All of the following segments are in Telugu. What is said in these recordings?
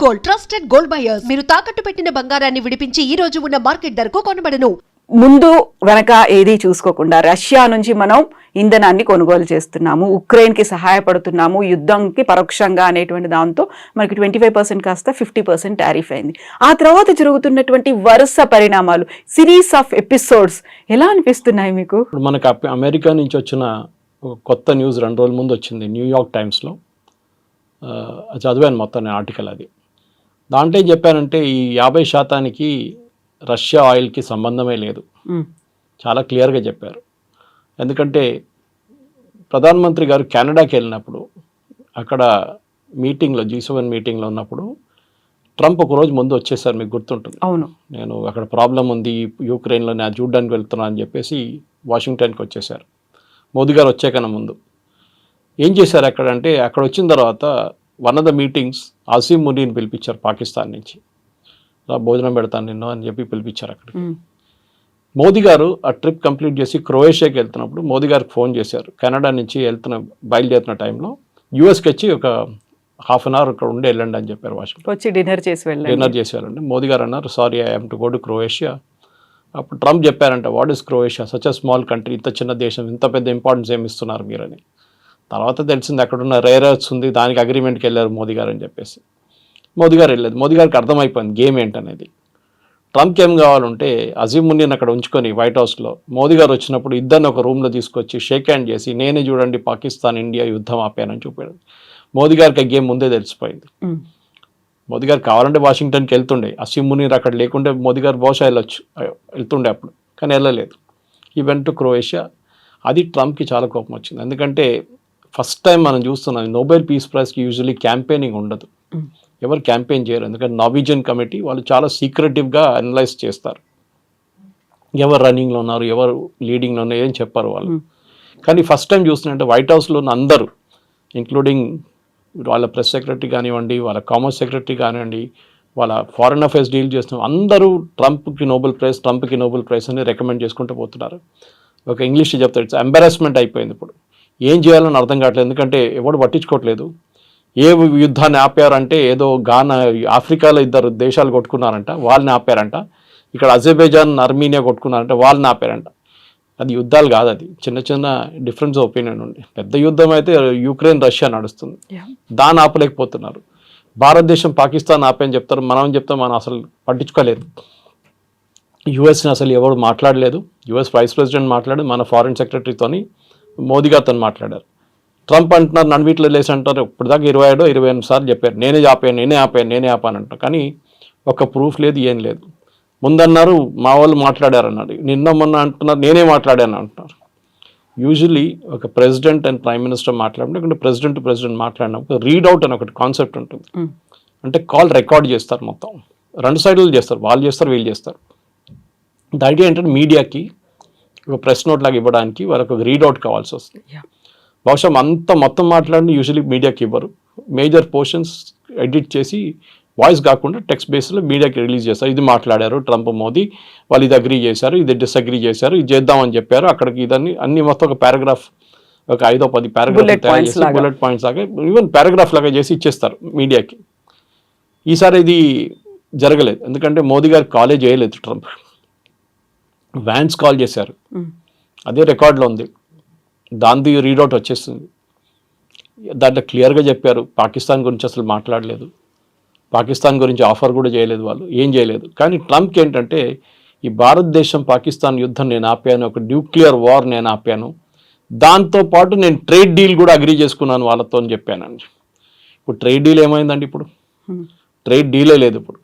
Gold, trusted gold buyers. మీరు తాకట్టు పెట్టిన బంగారాన్ని విడిపించి ఈ రోజు ఉన్న మార్కెట్ ధరకు కొనబడను. ముందు వెనక ఏది చూసుకోకుండా రష్యా నుంచి మనం ఇంధనాన్ని కొనుగోలు చేస్తున్నాము, ఉక్రెయిన్కి సహాయపడుతున్నాము, యుద్ధంకి పరోక్షంగా అనేటువంటి దాంతో మనకి 25% కాస్త 50% టారిఫ్ అయింది. ఆ తర్వాత జరుగుతున్నటువంటి వరుస పరిణామాలు, సిరీస్ ఆఫ్ ఎపిసోడ్స్ ఎలా అనిపిస్తున్నాయి మీకు? ఇప్పుడు మనకు అమెరికా నుంచి వచ్చిన ఒక కొత్త న్యూస్ 2 రోజుల ముందు వచ్చింది న్యూయార్క్ టైమ్స్లో. చదివాను మొత్తం ఆర్టికల్. అది దాంట్లో ఏం చెప్పారంటే ఈ 50% రష్యా ఆయిల్కి సంబంధమే లేదు, చాలా క్లియర్గా చెప్పారు. ఎందుకంటే ప్రధానమంత్రి గారు కెనడాకి వెళ్ళినప్పుడు అక్కడ మీటింగ్లో G7 మీటింగ్లో ఉన్నప్పుడు ట్రంప్ ఒక రోజు ముందు వచ్చేసారు, మీకు గుర్తుంటుంది. అవును, నేను అక్కడ ప్రాబ్లం ఉంది యూక్రెయిన్లో, నేను చూడడానికి వెళ్తున్నాను అని చెప్పేసి వాషింగ్టన్కి వచ్చేసారు. మోదీ గారు వచ్చాకన్నా ముందు ఏం చేశారు అక్కడ అంటే, అక్కడ వచ్చిన తర్వాత one of the meetings Asim మునీని పిలిపించారు పాకిస్తాన్ నుంచి. భోజనం పెడతాను నిన్ను అని చెప్పి పిలిపించారు అక్కడికి. మోదీ గారు ఆ ట్రిప్ కంప్లీట్ చేసి క్రొయేషియాకి వెళ్తున్నప్పుడు మోదీ గారికి ఫోన్ చేశారు. కెనడా నుంచి బయలుదేరుతున్న టైంలో యూఎస్కి వచ్చి ఒక హాఫ్ అన్ అవర్ ఇక్కడ ఉండి వెళ్ళండి అని చెప్పారు. వాషింగ్టన్ వచ్చి డిన్నర్ చేసి వెళ్ళండి. మోదీ గారు అన్నారు sorry I have to go to Croatia. అప్పుడు ట్రంప్ చెప్పారంట what is Croatia, such a small country, ఇంత చిన్న దేశం, ఇంత పెద్ద ఇంపార్టెన్స్ ఏమి ఇస్తున్నారు మీరని. తర్వాత తెలిసింది అక్కడున్న రేర్ ఎర్త్స్ ఉంది, దానికి అగ్రిమెంట్కి వెళ్ళారు మోదీ గారు అని చెప్పేసి. మోదీ గారు వెళ్ళలేదు. మోదీ గారికి అర్థమైపోయింది గేమ్ ఏంటనేది. ట్రంప్కి ఏం కావాలంటే అజీం మునీని అక్కడ ఉంచుకొని వైట్ హౌస్లో మోదీ గారు వచ్చినప్పుడు ఇద్దరిని ఒక రూమ్లో తీసుకొచ్చి షేక్ హ్యాండ్ చేసి నేనే చూడండి పాకిస్తాన్ ఇండియా యుద్ధం ఆపానని చూపాడు. మోదీ గారికి ఆ గేమ్ ముందే తెలిసిపోయింది. మోదీ గారు కావాలంటే వాషింగ్టన్కి వెళ్తుండే, అసీం మునీర్ అక్కడ లేకుంటే మోదీ గారు బహుశా వెళ్తుండే అప్పుడు, కానీ వెళ్ళలేదు. Even to Croatia. అది ట్రంప్కి చాలా కోపం వచ్చింది. ఎందుకంటే ఫస్ట్ టైం మనం చూస్తున్నాం నోబెల్ పీస్ ప్రైజ్కి యూజువలీ క్యాంపెయినింగ్ ఉండదు, ఎవరు క్యాంపెయిన్ చేయరు. ఎందుకంటే నార్వీజియన్ కమిటీ వాళ్ళు చాలా సీక్రెటివ్గా అనలైజ్ చేస్తారు, ఎవరు రన్నింగ్లో ఉన్నారు, ఎవరు లీడింగ్లో ఉన్నారు ఏం చెప్పారు వాళ్ళు. కానీ ఫస్ట్ టైం చూస్తున్నట్టే వైట్ హౌస్లో ఉన్న అందరూ ఇంక్లూడింగ్ వాళ్ళ ప్రెస్ సెక్రటరీ కానివ్వండి, వాళ్ళ కామర్స్ సెక్రటరీ కానివ్వండి, వాళ్ళ ఫారెన్ అఫైర్స్ డీల్ చేస్తున్న అందరూ ట్రంప్కి నోబెల్ ప్రైజ్ అని రికమెండ్ చేసుకుంటూ పోతున్నారు. ఒక ఇంగ్లీష్ చెప్తారు ఇట్స్ ఎంబారస్మెంట్ అయిపోయింది. ఇప్పుడు ఏం చేయాలని అర్థం కావట్లేదు, ఎందుకంటే ఎవడు పట్టించుకోవట్లేదు. ఏ యుద్ధాన్ని ఆపారంటే ఏదో ఆఫ్రికాలో 2 దేశాలు కొట్టుకున్నారంట, వాళ్ళని ఆపారంట. ఇక్కడ అజర్బైజాన్ ఆర్మీనియా కొట్టుకున్నారంట, వాళ్ళని ఆపారంట. అది యుద్ధాలు కాదు, అది చిన్న చిన్న డిఫరెన్స్ ఒపీనియన్ ఉంది. పెద్ద యుద్ధం అయితే యుక్రెయిన్ రష్యా నడుస్తుంది, దాన్ని ఆపలేకపోతున్నారు. భారతదేశం పాకిస్తాన్ ఆపని చెప్తారు, మనం చెప్తాం మనం అసలు పట్టించుకోలేదు. యుఎస్ని అసలు ఎవరు మాట్లాడలేదు. యుఎస్ వైస్ ప్రెసిడెంట్ మాట్లాడారు, మన ఫారిన్ సెక్రటరీతోని మోదీ గారితో మాట్లాడారు. ట్రంప్ అంటున్నారు నన్ను వీటిలో లేసి అంటారు, ఇప్పుడు దాకా 27 సార్లు చెప్పారు నేనే ఆపాను అంటారు. కానీ ఒక ప్రూఫ్ లేదు, ఏం లేదు. ముందన్నారు మా వాళ్ళు మాట్లాడారన్నారు, నిన్న మొన్న అంటున్నారు నేనే మాట్లాడాను అంటున్నారు. యూజువలీ ఒక ప్రెసిడెంట్ అండ్ ప్రైమ్ మినిస్టర్ మాట్లాడినప్పుడు ప్రెసిడెంట్ మాట్లాడినప్పుడు రీడౌట్ అని ఒకటి కాన్సెప్ట్ ఉంటుంది. అంటే కాల్ రికార్డ్ చేస్తారు, మొత్తం 2 సైడ్లు చేస్తారు, వాళ్ళు చేస్తారు వీళ్ళు చేస్తారు. ద ఐడియా ఏంటంటే మీడియాకి ఒక ప్రెస్ నోట్ లాగా ఇవ్వడానికి వాళ్ళకి ఒక రీడౌట్ కావాల్సి వస్తుంది. బహుశా మొత్తం మాట్లాడి యూజువలీ మీడియాకి ఇవ్వరు, మేజర్ పోర్షన్స్ ఎడిట్ చేసి వాయిస్ కాకుండా టెక్స్ట్ బేస్లో మీడియాకి రిలీజ్ చేస్తారు. ఇది మాట్లాడారు ట్రంప్ మోదీ, వాళ్ళు ఇది అగ్రీ చేశారు, ఇది డిసగ్రీ చేశారు, ఇది చేద్దామని చెప్పారు, అక్కడికి ఇదని అన్ని మొత్తం ఒక పారాగ్రాఫ్, ఒక 5-10 పారాగ్రాఫ్ తయారు చేసి బుల్లెట్ పాయింట్స్ లాగా ఈవెన్ పారాగ్రాఫ్ లాగా చేసి ఇచ్చేస్తారు మీడియాకి. ఈసారి ఇది జరగలేదు, ఎందుకంటే మోదీ గారు కాలే చేయలేదు ట్రంప్, వ్యాన్స్ కాల్ చేశారు, అదే రికార్డులో ఉంది, దాంది రీడౌట్ వచ్చేస్తుంది. దాంట్లో క్లియర్గా చెప్పారు పాకిస్తాన్ గురించి అసలు మాట్లాడలేదు, పాకిస్తాన్ గురించి ఆఫర్ కూడా చేయలేదు, వాళ్ళు ఏం చేయలేదు. కానీ ట్రంప్కి ఏంటంటే ఈ భారతదేశం పాకిస్తాన్ యుద్ధం నేను ఆపాను, ఒక న్యూక్లియర్ వార్ నేను ఆపాను, దాంతోపాటు నేను ట్రేడ్ డీల్ కూడా అగ్రీ చేసుకున్నాను వాళ్ళతో అని చెప్పానండి. ఇప్పుడు ట్రేడ్ డీల్ ఏమైందండి? ఇప్పుడు ట్రేడ్ డీలే లేదు. ఇప్పుడు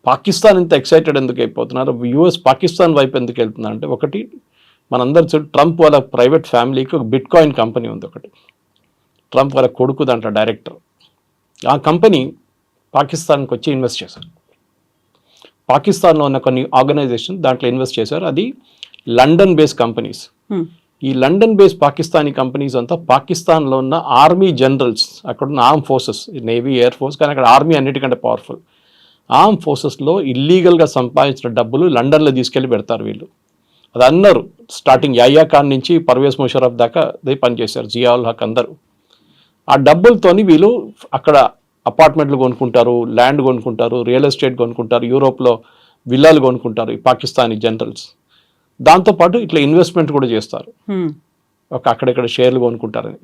పాకిస్తాన్ ఇంత ఎక్సైటెడ్ ఎందుకు అయిపోతున్నారు, యూఎస్ పాకిస్తాన్ వైపు ఎందుకు వెళ్తున్నారు అంటే, ఒకటి మనందరూ చూడు ట్రంప్ వాళ్ళ ప్రైవేట్ ఫ్యామిలీకి ఒక బిట్ కాయిన్ కంపెనీ ఉంది ఒకటి, ట్రంప్ వాళ్ళ కొడుకు దాంట్లో డైరెక్టర్. ఆ కంపెనీ పాకిస్తాన్కి వచ్చి ఇన్వెస్ట్ చేశారు. పాకిస్తాన్లో ఉన్న కొన్ని ఆర్గనైజేషన్ దాంట్లో ఇన్వెస్ట్ చేశారు. అది లండన్ బేస్డ్ కంపెనీస్. ఈ లండన్ బేస్డ్ పాకిస్తానీ కంపెనీస్ అంతా పాకిస్తాన్లో ఉన్న ఆర్మీ జనరల్స్, అక్కడ ఉన్న arm forces, navy, air force, కానీ అక్కడ ఆర్మీ అన్నిటికంటే పవర్ఫుల్. ఆర్మ్ ఫోర్సెస్లో ఇల్లీగల్గా సంపాదించిన డబ్బులు లండన్లో తీసుకెళ్ళి పెడతారు వీళ్ళు. అది అన్నారు స్టార్టింగ్ యాయ్యా ఖాన్ నుంచి పర్వేజ్ ముషరఫ్ దాకా పనిచేశారు, జియాउल हक అందరూ. ఆ డబ్బులతోని వీళ్ళు అక్కడ అపార్ట్మెంట్లు కొనుక్కుంటారు, ల్యాండ్ కొనుక్కుంటారు, రియల్ ఎస్టేట్ కొనుక్కుంటారు, యూరోప్లో విల్లాలు కొనుక్కుంటారు ఈ పాకిస్తానీ జనరల్స్. దాంతోపాటు ఇట్లా ఇన్వెస్ట్మెంట్ కూడా చేస్తారు, అక్కడెక్కడ షేర్లు కొనుక్కుంటారని.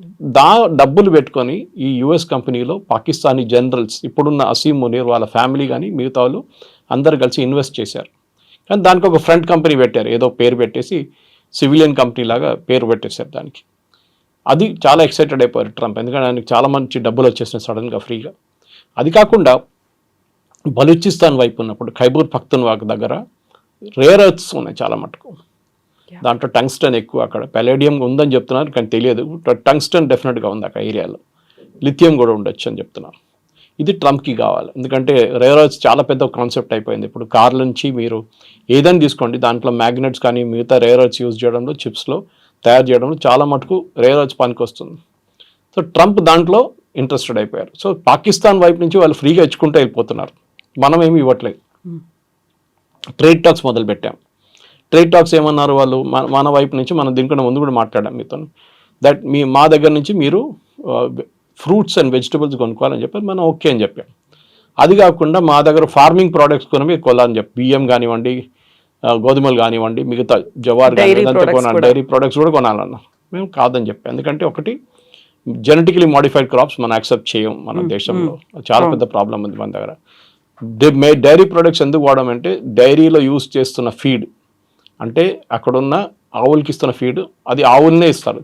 డబ్బులు పెట్టుకొని ఈ యుఎస్ కంపెనీలో పాకిస్తానీ జనరల్స్, ఇప్పుడున్న అసీం మునీర్ వాళ్ళ ఫ్యామిలీ కానీ మిగతా వాళ్ళు అందరు కలిసి ఇన్వెస్ట్ చేశారు. కానీ దానికి ఒక ఫ్రంట్ కంపెనీ పెట్టారు, ఏదో పేరు పెట్టేసి సివిలియన్ కంపెనీ లాగా పేరు పెట్టేశారు దానికి. అది చాలా ఎక్సైటెడ్ అయిపోయారు ట్రంప్, ఎందుకంటే ఆయనకి చాలా మంచి డబ్బులు వచ్చేసినాయి సడన్గా ఫ్రీగా. అది కాకుండా బలూచిస్తాన్ వైపు ఉన్నప్పుడు ఖైబర్ పఖ్తూన్ఖ్వా దగ్గర రేర్ ఎర్త్స్ ఉన్నాయి చాలా మటుకు. దాంట్లో టంగ్స్టన్ ఎక్కువ, అక్కడ పెలేడియం ఉందని చెప్తున్నారు కానీ తెలియదు. టంగ్స్టన్ డెఫినెట్గా ఉంది అక్కడ ఏరియాలో, లిథియం కూడా ఉండొచ్చు అని చెప్తున్నారు. ఇది ట్రంప్కి కావాలి, ఎందుకంటే రేర్ ఎర్త్స్ చాలా పెద్ద కాన్సెప్ట్ అయిపోయింది. ఇప్పుడు కార్ల నుంచి మీరు ఏదైనా తీసుకోండి, దాంట్లో మ్యాగ్నెట్స్ కానీ మిగతా రేర్ ఎర్త్స్ యూజ్ చేయడంలో, చిప్స్లో తయారు చేయడంలో చాలా మటుకు రేర్ ఎర్త్స్ పనికి వస్తుంది. సో ట్రంప్ దాంట్లో ఇంట్రెస్టెడ్ అయిపోయారు. సో పాకిస్తాన్ వైపు నుంచి వాళ్ళు ఫ్రీగా ఇచ్చుకుంటూ వెళ్ళిపోతున్నారు, మనం ఏమి ఇవ్వట్లేదు. ట్రేడ్ టాక్స్ మొదలు పెట్టాం. ట్రేడ్ టాక్స్ ఏమన్నారు వాళ్ళు, మన వైపు నుంచి మనం దీనికన్నా ముందు కూడా మాట్లాడాం మీతో, దట్ మా దగ్గర నుంచి మీరు ఫ్రూట్స్ అండ్ వెజిటబుల్స్ కొనుక్కోవాలని చెప్పి మనం ఓకే అని చెప్పాం. అది కాకుండా మా దగ్గర ఫార్మింగ్ ప్రోడక్ట్స్ కొని మీరు కొనాలని చెప్పి, బియ్యం కానివ్వండి, గోధుమలు కానివ్వండి, మిగతా జవార్ కొనాలి, డైరీ ప్రొడక్ట్స్ కూడా కొనాలన్నా మేము కాదని చెప్పాం. ఎందుకంటే ఒకటి జెనెటికలీ మోడిఫైడ్ క్రాప్స్ మనం యాక్సెప్ట్ చేయం మన దేశంలో, చాలా పెద్ద ప్రాబ్లం ఉంది మన దగ్గర. డైరీ ప్రొడక్ట్స్ ఎందుకు వాడమంటే డైరీలో యూజ్ చేస్తున్న ఫీడ్, అంటే అక్కడున్న ఆవులకి ఇస్తున్న ఫీడ్ అది ఆవులనే ఇస్తారు,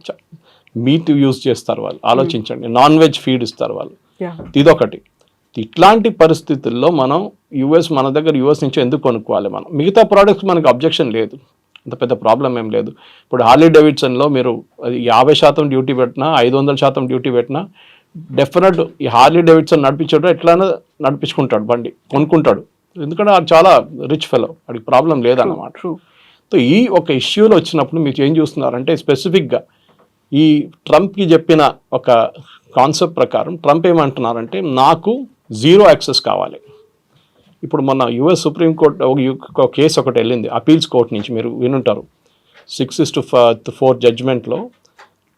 మీట్ యూజ్ చేస్తారు వాళ్ళు. ఆలోచించండి, నాన్ వెజ్ ఫీడ్ ఇస్తారు వాళ్ళు. ఇదొకటి. ఇట్లాంటి పరిస్థితుల్లో మనం మన దగ్గర యుఎస్ నుంచి ఎందుకు కొనుక్కోవాలి? మనం మిగతా ప్రోడక్ట్స్ మనకు అబ్జెక్షన్ లేదు, అంత పెద్ద ప్రాబ్లం ఏం లేదు. ఇప్పుడు హార్లీ డేవిడ్సన్లో మీరు 50% డ్యూటీ పెట్టినా, 500% డ్యూటీ పెట్టినా డెఫినెట్ ఈ హార్లీ డేవిడ్సన్ నడిపించాడు ఎట్లయినా నడిపించుకుంటాడు, బండి కొనుక్కుంటాడు, ఎందుకంటే అది చాలా రిచ్ ఫెలో, వాడికి ప్రాబ్లం లేదన్నమాట. సో ఈ ఒక ఇష్యూలో వచ్చినప్పుడు మీరు ఏం చూస్తున్నారంటే స్పెసిఫిక్గా ఈ ట్రంప్కి చెప్పిన ఒక కాన్సెప్ట్ ప్రకారం ట్రంప్ ఏమంటున్నారంటే నాకు జీరో యాక్సెస్ కావాలి. ఇప్పుడు మొన్న యుఎస్ సుప్రీంకోర్టు ఒక కేసు ఒకటి వెళ్ళింది అపీల్స్ కోర్ట్ నుంచి, మీరు వినుంటారు, 6-4 జడ్జ్మెంట్లో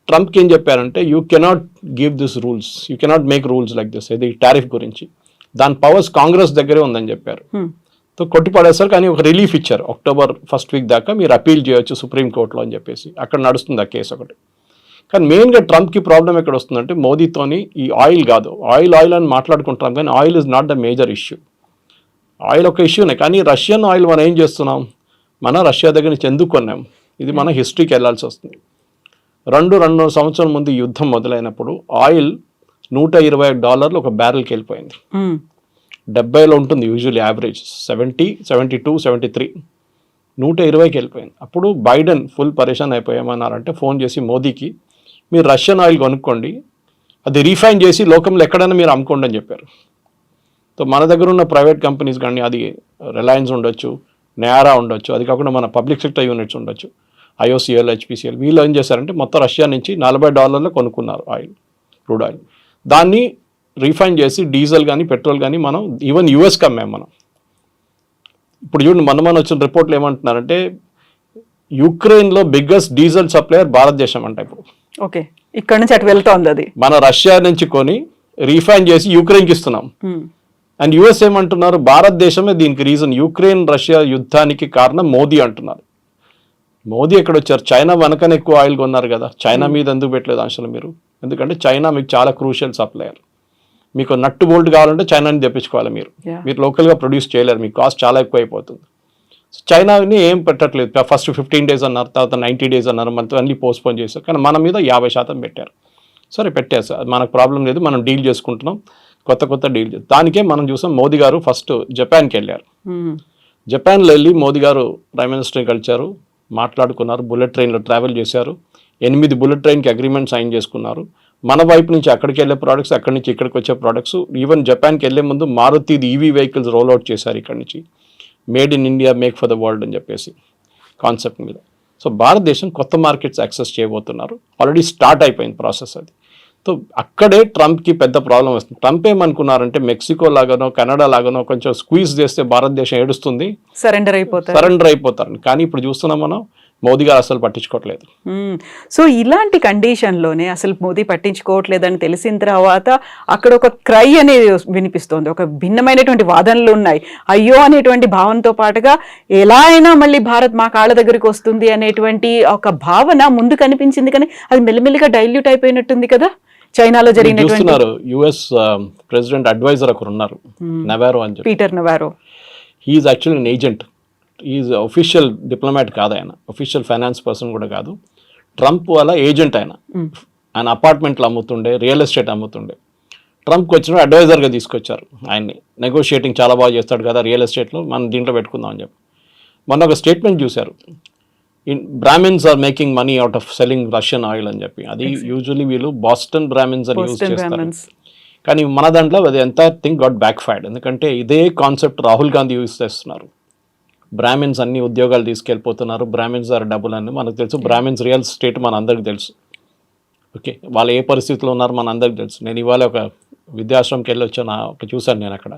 ట్రంప్కి ఏం చెప్పారంటే you cannot give this rules, you cannot make rules like this, ఇది టారిఫ్ గురించి, దాని పవర్స్ కాంగ్రెస్ దగ్గరే ఉందని చెప్పారు. సో కొట్టిపడేసారు, కానీ ఒక రిలీఫ్ ఇచ్చారు, October 1st వీక్ దాకా మీరు అపీల్ చేయొచ్చు సుప్రీంకోర్టులో అని చెప్పేసి, అక్కడ నడుస్తుంది ఆ కేసు ఒకటి. కానీ మెయిన్గా ట్రంప్కి ప్రాబ్లం ఎక్కడ వస్తుందంటే మోదీతోని ఈ ఆయిల్ కాదు, ఆయిల్ అని మాట్లాడుకుంటాం కానీ oil is not the major issue. Oil ఒక ఇష్యూనే, కానీ రష్యన్ ఆయిల్ మనం ఏం చేస్తున్నాం, మన రష్యా దగ్గర నుంచి ఎందుకు కొన్నాం, ఇది మన హిస్టరీకి వెళ్ళాల్సి వస్తుంది. 2 సంవత్సరాల ముందు యుద్ధం మొదలైనప్పుడు ఆయిల్ $120 ఒక బ్యారెల్కి వెళ్ళిపోయింది. 70లో ఉంటుంది యూజువల్లీ యావరేజ్, 70, 72, 73, 120కి వెళ్ళిపోయింది. అప్పుడు బైడెన్ ఫుల్ పరేషాన్ అయిపోయామన్నారంటే ఫోన్ చేసి మోదీకి మీరు రష్యన్ ఆయిల్ కొనుక్కోండి, అది రీఫైన్ చేసి లోకంలో ఎక్కడైనా మీరు అమ్ముకోండి అని చెప్పారు. సో మన దగ్గర ఉన్న ప్రైవేట్ కంపెనీస్ కానీ, అది రిలయన్స్ ఉండొచ్చు, నయారా ఉండొచ్చు, అది కాకుండా మన పబ్లిక్ సెక్టర్ యూనిట్స్ ఉండొచ్చు, IOCL, HPCL, వీళ్ళు ఏం చేశారంటే మొత్తం రష్యా నుంచి $40 కొనుక్కున్నారు ఆయిల్, క్రూడ్ ఆయిల్. దాన్ని రీఫైన్ చేసి డీజిల్ కానీ పెట్రోల్ కానీ మనం ఈవెన్ యూఎస్కి అమ్మాం మనం. ఇప్పుడు చూడండి మన వచ్చిన రిపోర్ట్లు ఏమంటున్నారంటే యుక్రెయిన్లో బిగ్గెస్ట్ డీజిల్ సప్లయర్ భారతదేశం అంట ఇప్పుడు. ఓకే, ఇక్కడ నుంచి అటు వెళ్తోంది అది. మన రష్యా నుంచి కొని రీఫైన్ చేసి యుక్రెయిన్కి ఇస్తున్నాం. అండ్ యుఎస్ ఏమంటున్నారు, భారతదేశమే దీనికి రీజన్, యుక్రెయిన్ రష్యా యుద్ధానికి కారణం మోదీ అంటున్నారు. మోదీ ఎక్కడ వచ్చారు, చైనా వెనకనే ఎక్కువ ఆయిల్ కొన్నారు కదా, చైనా మీద ఎందుకు పెట్టలేదు ఆంక్షలు మీరు? ఎందుకంటే చైనా మీకు చాలా క్రూషియల్ సప్లయర్. మీకు నట్టు బోల్ట్ కావాలంటే చైనాని తెప్పించుకోవాలి, మీరు లోకల్గా ప్రొడ్యూస్ చేయలేరు, మీకు కాస్ట్ చాలా ఎక్కువ అయిపోతుంది. చైనాని ఏం పెట్టట్లేదు, ఫస్ట్ 15 days అన్నారు, తర్వాత 90 days అన్నారు, మనతో అన్ని పోస్ట్పోన్ చేశారు. కానీ మన మీద 50% పెట్టారు. సరే పెట్టారు సార్, మనకు ప్రాబ్లం లేదు, మనం డీల్ చేసుకుంటున్నాం, కొత్త డీల్ చేస్తాం. దానికే మనం చూసాం మోదీ గారు ఫస్ట్ జపాన్కి వెళ్ళారు. జపాన్లో వెళ్ళి మోదీ గారు ప్రైమ్ మినిస్టర్ని కలిశారు, మాట్లాడుకున్నారు, బుల్లెట్ ట్రైన్లో ట్రావెల్ చేశారు, 8 బుల్లెట్ ట్రైన్కి అగ్రిమెంట్ సైన్ చేసుకున్నారు. మన వైపు నుంచి అక్కడికి వెళ్ళే ప్రోడక్ట్స్, అక్కడి నుంచి ఇక్కడికి వచ్చే ప్రోడక్ట్స్, ఈవెన్ జపాన్కి వెళ్ళే ముందు Maruti EV vehicles roll out చేశారు ఇక్కడి నుంచి, made in India, make for the world అని చెప్పేసి కాన్సెప్ట్ మీద. సో భారతదేశం కొత్త మార్కెట్స్ యాక్సెస్ చేయబోతున్నారు, ఆల్రెడీ స్టార్ట్ అయిపోయింది ప్రాసెస్ అది. సో అక్కడే ట్రంప్కి పెద్ద ప్రాబ్లం వస్తుంది. ట్రంప్ ఏమనుకున్నారంటే మెక్సికో లాగానో కెనడా లాగానో కొంచెం స్క్వీజ్ చేస్తే భారతదేశం ఏడుస్తుంది, సరెండర్ అయిపోతారు. కానీ ఇప్పుడు చూస్తున్నాం మనం మోదీ గారు అసలు పట్టించుకోవట్లేదు. సో ఇలాంటి కండిషన్లోనే అసలు మోదీ పట్టించుకోవట్లేదని తెలిసిన తర్వాత అక్కడ ఒక క్రై అనేది వినిపిస్తోంది, ఒక భిన్నమైనటువంటి వాదనలు ఉన్నాయి. అయ్యో అనేటువంటి భావనతో పాటుగా ఎలా అయినా మళ్ళీ భారత్ మా కాళ్ళ దగ్గరికి వస్తుంది అనేటువంటి ఒక భావన ముందు కనిపించింది, కానీ అది మెల్లిమెల్లిగా డైల్యూట్ అయిపోయినట్టుంది కదా. చైనాలో జరిగినటువంటి యుఎస్ ప్రెసిడెంట్ అడ్వైజర్ ఒకరు ఉన్నారు, నవారో అని చెప్పి, Peter Navarro. He is actually an agent. Is official diplomat కాదు ఆయన, అఫీషియల్ ఫైనాన్స్ పర్సన్ కూడా కాదు. ట్రంప్ వాళ్ళ ఏజెంట్ ఆయన. ఆయన అపార్ట్మెంట్లు అమ్ముతుండే, రియల్ ఎస్టేట్ అమ్ముతుండే. ట్రంప్కి వచ్చిన అడ్వైజర్గా తీసుకొచ్చారు ఆయన్ని. నెగోషియేటింగ్ చాలా బాగా చేస్తాడు కదా రియల్ ఎస్టేట్లో, మనం దీంట్లో పెట్టుకుందాం అని చెప్పి. మొన్న ఒక స్టేట్మెంట్ చూశారు, Brahmins are making money out of selling Russian oil అని చెప్పి. అది యూజువలీ వీళ్ళు బాస్టన్ బ్రాహ్మిన్స్ అని యూజ్ చేస్తారు. కానీ మన దాంట్లో అది entire thing got back fired. ఎందుకంటే ఇదే కాన్సెప్ట్ రాహుల్ గాంధీ యూజ్ చేస్తున్నారు. బ్రాహ్మిన్స్ అన్ని ఉద్యోగాలు తీసుకెళ్ళిపోతున్నారు, బ్రాహ్మిన్స్ ఆర్ డబ్బులు అని మనకు తెలుసు. బ్రాహ్మిన్స్ రియల్ ఎస్టేట్ మన అందరికి తెలుసు. ఓకే, వాళ్ళు ఏ పరిస్థితిలో ఉన్నారో మన అందరికి తెలుసు. నేను ఇవాళ ఒక విద్యాశ్రమంకి వెళ్ళి వచ్చాను, చూశాను నేను అక్కడ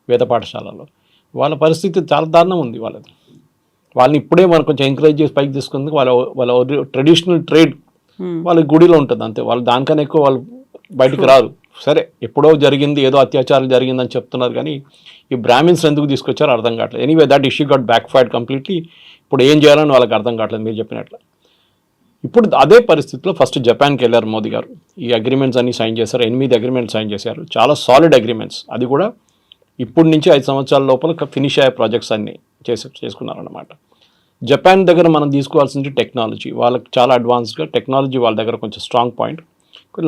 వేద పాఠశాలలో. వాళ్ళ పరిస్థితి చాలా దారుణం ఉంది వాళ్ళది. వాళ్ళని ఇప్పుడే మనం కొంచెం ఎంకరేజ్ చేసి పైకి తీసుకుంది. వాళ్ళ ట్రెడిషనల్ ట్రేడ్ వాళ్ళ గుడిలో ఉంటుంది అంతే. వాళ్ళు దానికన్నా ఎక్కువ వాళ్ళు బయటకు రారు. సరే, ఎప్పుడో జరిగింది, ఏదో అత్యాచారం జరిగిందని చెప్తున్నారు, కానీ ఈ బ్రాహ్మిన్స్ ఎందుకు తీసుకొచ్చారో అర్థం కావట్లేదు. Anyway that issue got backfired completely. ఇప్పుడు ఏం చేయాలని వాళ్ళకి అర్థం కావట్లేదు మీరు చెప్పినట్లు. ఇప్పుడు అదే పరిస్థితిలో ఫస్ట్ జపాన్కి వెళ్ళారు మోదీ గారు. ఈ అగ్రిమెంట్స్ అన్ని సైన్ చేశారు, 8 అగ్రిమెంట్స్ సైన్ చేశారు, చాలా సాలిడ్ అగ్రిమెంట్స్. అది కూడా ఇప్పటి నుంచి 5 సంవత్సరాల లోపల ఫినిష్ అయ్యే ప్రాజెక్ట్స్ అన్ని చేసుకున్నారన్నమాట. జపాన్ దగ్గర మనం తీసుకోవాల్సింది టెక్నాలజీ. వాళ్ళకి చాలా అడ్వాన్స్గా టెక్నాలజీ వాళ్ళ దగ్గర కొంచెం స్ట్రాంగ్ పాయింట్.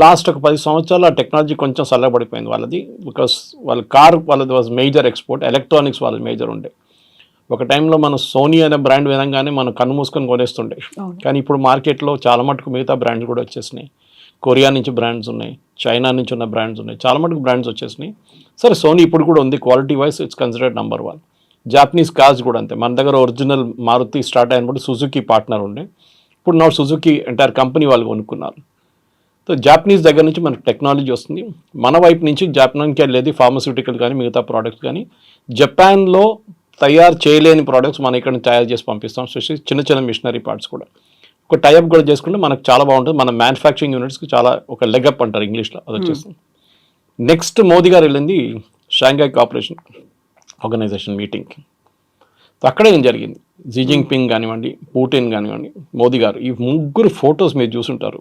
లాస్ట్ ఒక 10 సంవత్సరాలు ఆ టెక్నాలజీ కొంచెం చల్లబడిపోయింది వాళ్ళది. బికాస్ వాళ్ళది వాజ్ మేజర్ ఎక్స్పోర్ట్, ఎలక్ట్రానిక్స్ వాళ్ళది మేజర్ ఉండే. ఒక టైంలో మన సోనీ అనే బ్రాండ్ విధంగానే మనం కన్ను మూసుకొని కొనేస్తుండే. కానీ ఇప్పుడు మార్కెట్లో చాలా మటుకు మిగతా బ్రాండ్స్ కూడా వచ్చేసినాయి. కొరియా నుంచి బ్రాండ్స్ ఉన్నాయి, చైనా నుంచి ఉన్న బ్రాండ్స్ ఉన్నాయి, చాలా మటుకు బ్రాండ్స్ వచ్చేసినాయి. సరే, సోనీ ఇప్పుడు కూడా ఉంది, quality wise it's considered number 1. Japanese cars కూడా అంతే. మన దగ్గర ఒరిజినల్ మారుతి స్టార్ట్ అయినప్పుడు సుజుకి పార్ట్నర్ ఉండే, ఇప్పుడు నా సుజుకి ఎంటైర్ కంపెనీ వాళ్ళు కొనుక్కున్నారు. సో జాపనీస్ దగ్గర నుంచి మనకు టెక్నాలజీ వస్తుంది. మన వైపు నుంచి జాపనీకి వెళ్ళేది ఫార్మస్యూటికల్ కానీ మిగతా ప్రోడక్ట్స్ కానీ. జపాన్లో తయారు చేయలేని ప్రోడక్ట్స్ మనం ఇక్కడ తయారు చేసి పంపిస్తాం, స్పెషల్లీ చిన్న చిన్న మిషనరీ పార్ట్స్ కూడా. ఒక టైఅప్ కూడా చేసుకుంటే మనకు చాలా బాగుంటుంది. మన మ్యానుఫ్యాక్చరింగ్ యూనిట్స్కి చాలా ఒక లెగప్ అంటారు ఇంగ్లీష్లో, అది వచ్చేస్తుంది. నెక్స్ట్ మోదీ గారు వెళ్ళింది షాంఘై కోఆపరేషన్ ఆర్గనైజేషన్ మీటింగ్కి. సో అక్కడ ఏం జరిగింది, జీ జిన్పింగ్ కానివ్వండి, పుటిన్ కానివ్వండి, మోదీ గారు, ఈ ముగ్గురు ఫొటోస్ మీరు చూసుంటారు.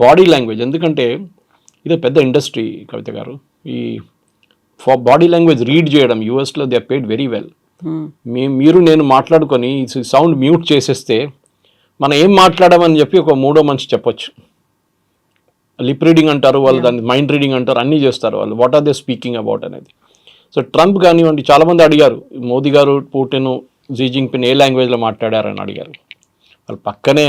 బాడీ లాంగ్వేజ్, ఎందుకంటే ఇదే పెద్ద ఇండస్ట్రీ కవిత గారు. ఈ బాడీ లాంగ్వేజ్ రీడ్ చేయడం యూఎస్లో దే పేడ్ వెరీ వెల్. మీరు నేను మాట్లాడుకొని సౌండ్ మ్యూట్ చేసేస్తే మనం ఏం మాట్లాడమని చెప్పి ఒక మూడో మనిషి చెప్పొచ్చు. లిప్ రీడింగ్ అంటారు వాళ్ళు, దాన్ని మైండ్ రీడింగ్ అంటారు, అన్నీ చేస్తారు వాళ్ళు. What are they speaking about అనేది. సో ట్రంప్ కానివ్వండి, చాలామంది అడిగారు మోదీ గారు, పుటిన్, జీ జిన్పింగ్ ఏ లాంగ్వేజ్లో మాట్లాడారని అడిగారు. వాళ్ళు పక్కనే